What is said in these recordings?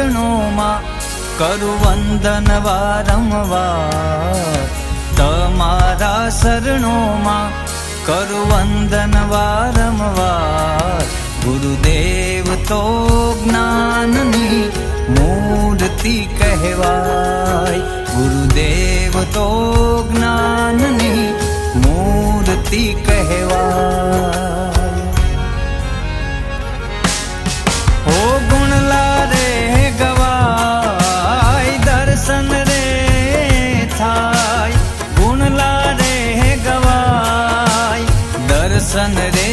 ચરણોમાં કરું વંદન વારંવાર, તમારા શરણોમાં કરું વંદન વારંવાર. ગુરુદેવ તો જ્ઞાનની મૂર્તિ કહેવાય, ગુરુદેવ તો જ્ઞાનની મૂર્તિ કહેવાય. ઓ ગુણલા રે ગવાય, દર્શન રે થાય, ગુણલા રે ગવાય, દર્શન રે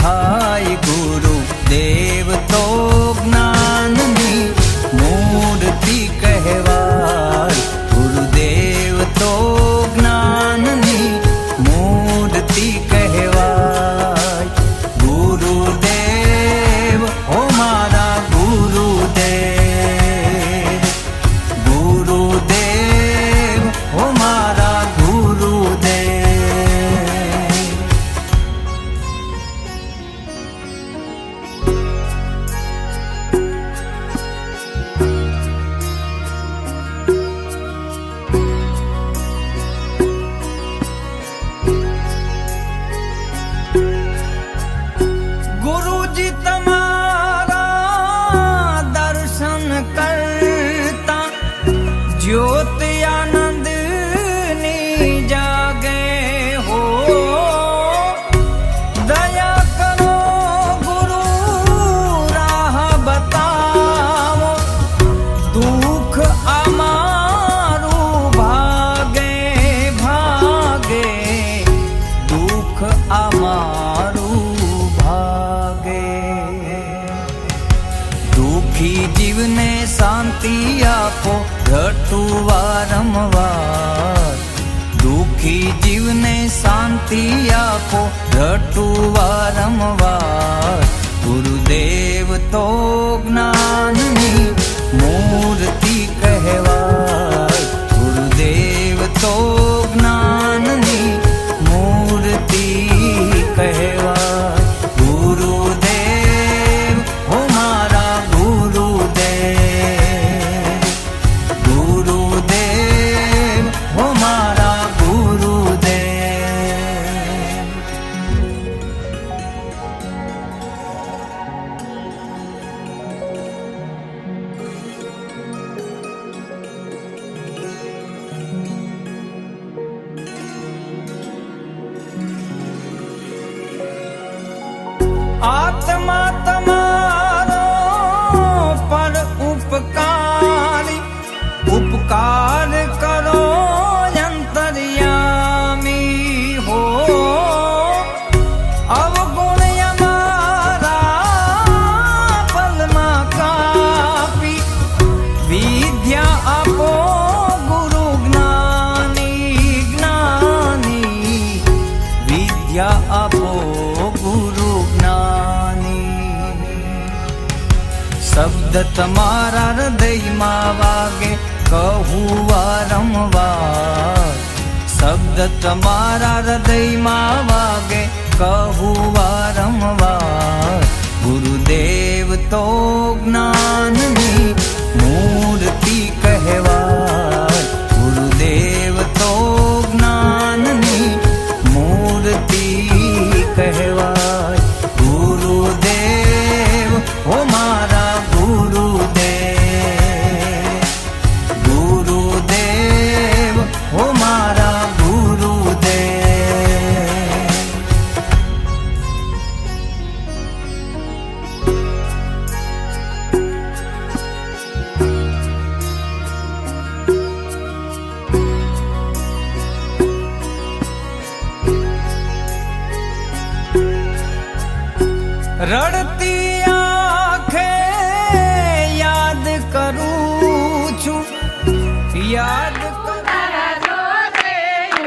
થાય. ગુરુદેવ તો જ્ઞાનની મૂર્તિ કહેવાય, ગુરુદેવ તો જ્ઞાનની મૂર્તિ કહેવાય. ગુરુદેવ ઓ મારા ગુરુદેવ, ગુરુદેવ ઓ મારા ગુરુદેવ. ગુરુજી તમારા દર્શન કરતા જ્યોત આનંદની જાગે હો. દયા કરો ગુરુ રાહ બતાવો, દુઃખ અમારું ભાગે ભાગે, દુઃખ અમારું ભાગે. દુઃખી જીવને શાંતિ આપો રટું વારંવાર, દુઃખી જીવને શાંતિ આપો રટું વારંવાર. ગુરુદેવ તો જ્ઞાનની મૂર્તિ કહેવાય, ગુરુદેવ તો જ્ઞાનની મૂર્તિ કહેવાય. ગુરુદેવ ઓ મારા ગુરુદેવ, ગુરુદેવ ઓ મારા ગુરુદેવ. આત્મા તમારો પર ઉપકારી, ઉપકાર કરો અંતર્યામી હો. અવગુણ અમારા પલમાં કાપી, વિદ્યા આપો ગુરુ જ્ઞાની જ્ઞાની, વિદ્યા આપો ગુરુ જ્ઞાની. શબ્દ તમારા હૃદયમાં વાગે કહું વારંવાર, શબ્દ તમારા હૃદયમાં વાગે કહું વારંવાર. ગુરુદેવ તો જ્ઞાનની મૂર્તિ કહેવાય, ગુરુદેવ તો જ્ઞાનની મૂર્તિ કહેવાય. ગુરુદેવ ઓ મારા ગુરુદેવ, ગુરુદેવ ઓ મારા ગુરુદેવ. રડતી આંખે યાદ કરું છું, યાદ તારા જોશે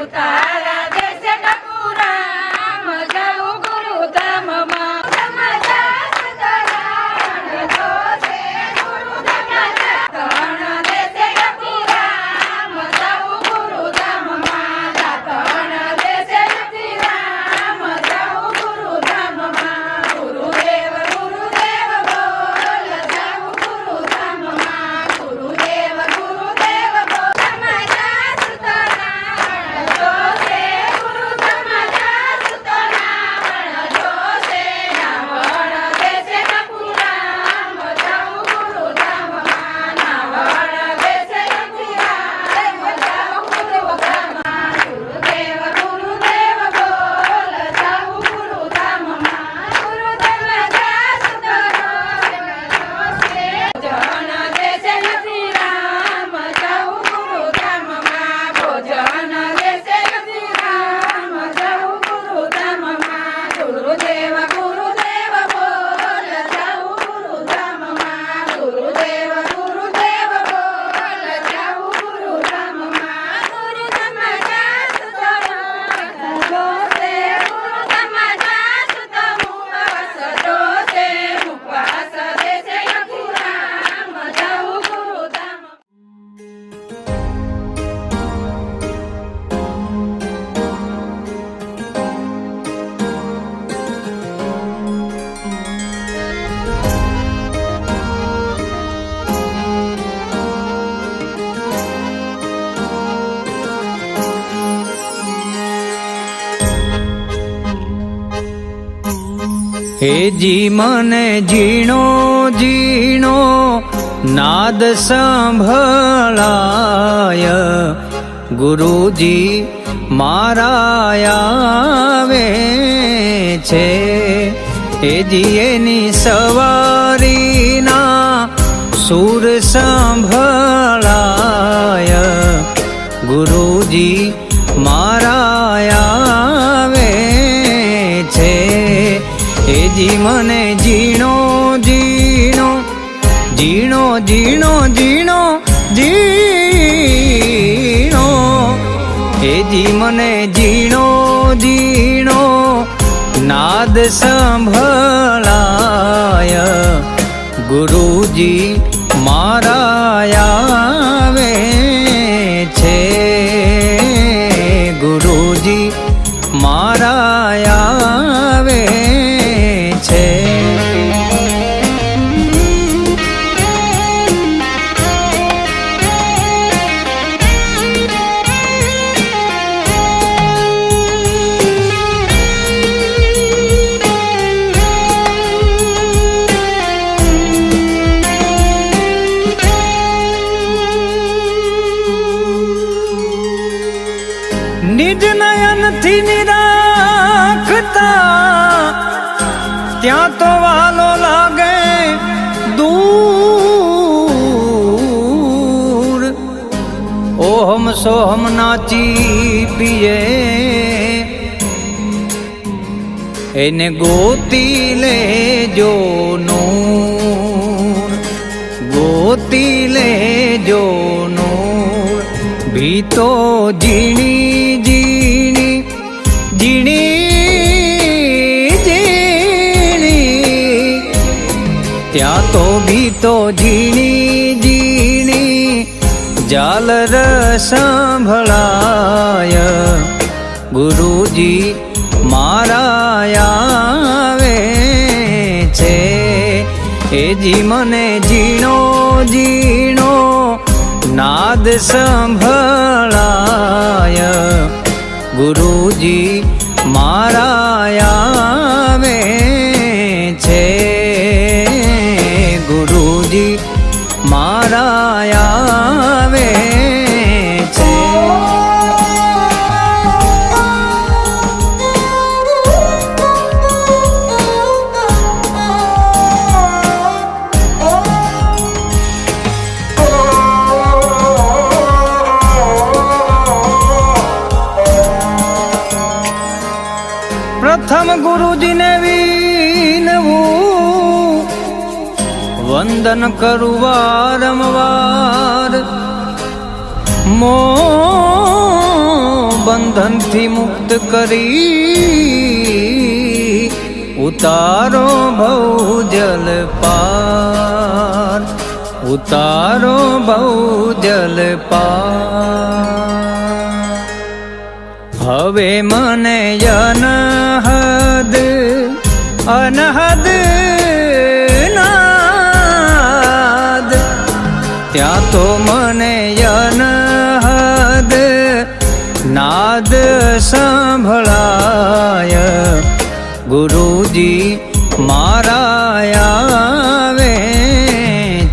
ઉતારા દેશે ટપુરામ, જાઉં ગુરુધામમાં. સમજાસ તરણ જોશે ગુરુધામમાં, તરણ દેશે ટપુરામ, જાઉં ગુરુધામમાં. તરણ દેશે ટપુરામ, જાઉં ગુરુધામમાં. ગુરુદેવ ગુરુદેવ બોલ, જાઉં ગુરુધામમાં. હેજી મને ઝીણો ઝીણો નાદ સંભળાય ગુરુજી મારા આવે છે. હેજી એની સવારીના સુર સંભળાય ગુરુજી મારા આવે છે. હેજી મને ઝીણો ઝીણો ઝીણો ઝીણો ઝીણો ઝીણો હેજી મને ઝીણો ઝીણો નાદ સંભળાય ગુરુજી મારા આવે છે. ગુરુજી મારા આવે છે. નિજ નયનથી નિરાખતા ત્યાં તો વાલો લાગે દૂર. ઓહમ સોહમ નાચી પીએ એને ગોતી લેજો નૂર. ગોતી લેજો નૂર. ભીતો ઝીણી ઝીણી ઝીણી ઝીણી ત્યાં તો ભીતો ઝીણી ઝીણી ઝાલર સંભળાય ગુરુજી મારા આવે છે. હેજી મને ઝીણો ઝીણો નાદ સંભળાય ગુરુજી મારા આવે છે. ગુરુજી મારા આવે છે. પ્રથમ ગુરુજીને વિનવું વંદન કરું વારંવાર. મોહ બંધનથી મુક્ત કરી ઉતારો ભવ જલ પાર. ઉતારો ભવ જલ પાર. હવે મને અનહદ અનહદ નાદ ત્યાં તો મને અનહદ નાદ સંભળાય ગુરુજી મારા આવે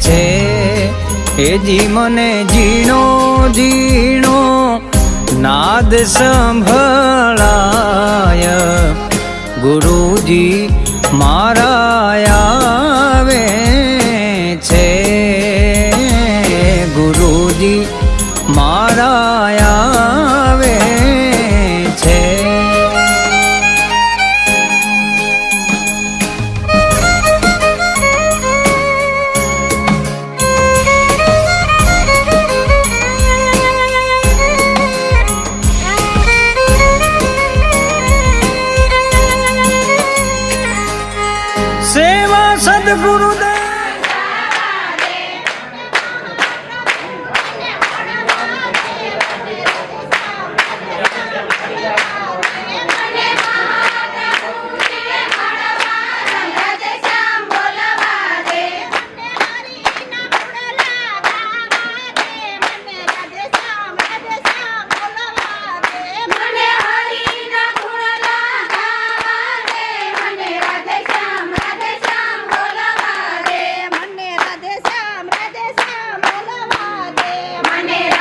છે. હેજી મને ઝીણો ઝીણો નાદ સંભળાય ગુરુજી મારા આવે છે. ગુરુજી મારા આવે છે. સેવા સદગુરુદેવ મને